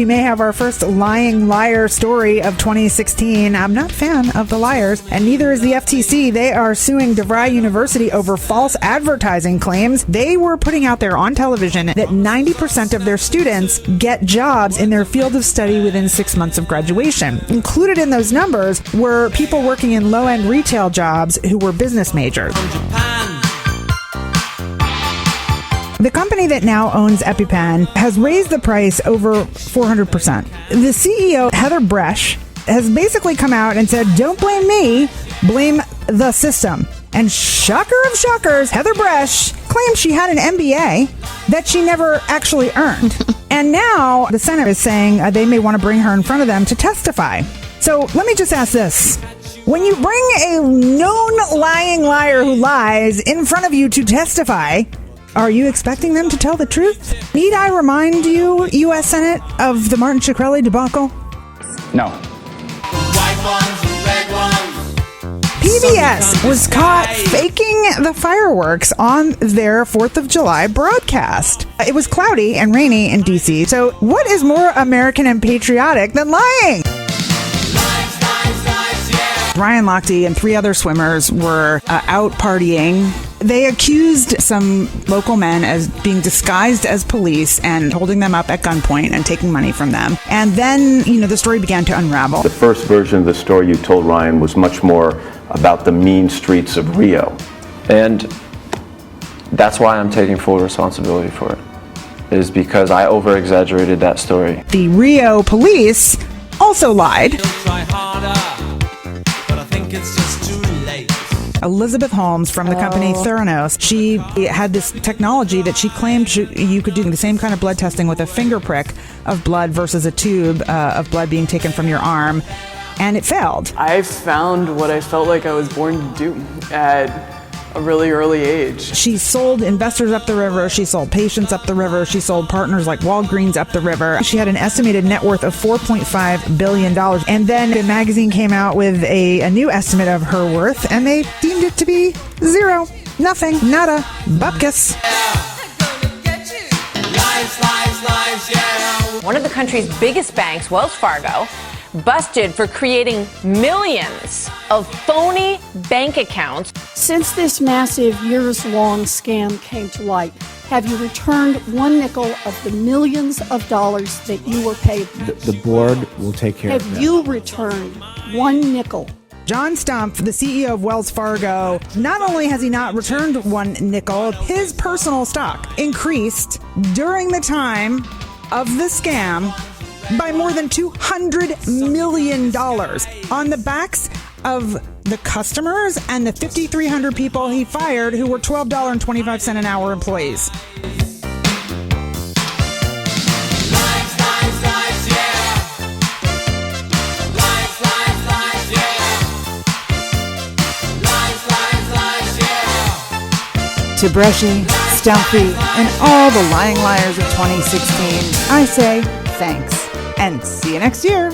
we may have our first lying liar story of 2016. I'm not a fan of the liars, and neither is the FTC. They are suing DeVry University over false advertising claims. They were putting out there on television that 90% of their students get jobs in their field of study within 6 months of graduation. Included in those numbers were people working in low-end retail jobs who were business majors. The company that now owns EpiPen has raised the price over 400%. The CEO, Heather Bresch, has basically come out and said, don't blame me, blame the system. And shocker of shockers, Heather Bresch claimed she had an MBA that she never actually earned. And now the Senate is saying they may want to bring her in front of them to testify. So let me just ask this. When you bring a known lying liar who lies in front of you to testify, are you expecting them to tell the truth? Need I remind you, U.S. Senate, of the Martin Shkreli debacle? No. PBS was caught faking the fireworks on their 4th of July broadcast. It was cloudy and rainy in D.C., so what is more American and patriotic than lying? Ryan Lochte and 3 other swimmers were out partying. They accused some local men as being disguised as police and holding them up at gunpoint and taking money from them. And then, the story began to unravel. The first version of the story you told, Ryan, was much more about the mean streets of Rio. And that's why I'm taking full responsibility for it, is because I over-exaggerated that story. The Rio police also lied. Elizabeth Holmes from the company Theranos, she had this technology that she claimed you could do the same kind of blood testing with a finger prick of blood versus a tube of blood being taken from your arm, and it failed. I found what I felt like I was born to do at a really early age. She sold investors up the river. She sold patients up the river. She sold partners like Walgreens up the river. She had an estimated net worth of $4.5 billion. And then the magazine came out with a new estimate of her worth, and they deemed it to be zero. Nothing. Nada. Bupkis. One of the country's biggest banks, Wells Fargo, busted for creating millions of phony bank accounts. Since this massive years-long scam came to light, have you returned one nickel of the millions of dollars that you were paid? The board will take care of that. Have you returned one nickel? John Stumpf, the CEO of Wells Fargo, not only has he not returned one nickel, his personal stock increased during the time of the scam by more than $200 million on the backs of the customers and the 5,300 people he fired who were $12.25 an hour employees. To Bresci, Stumpy, and all the lying liars of 2016, I say thanks, and see you next year.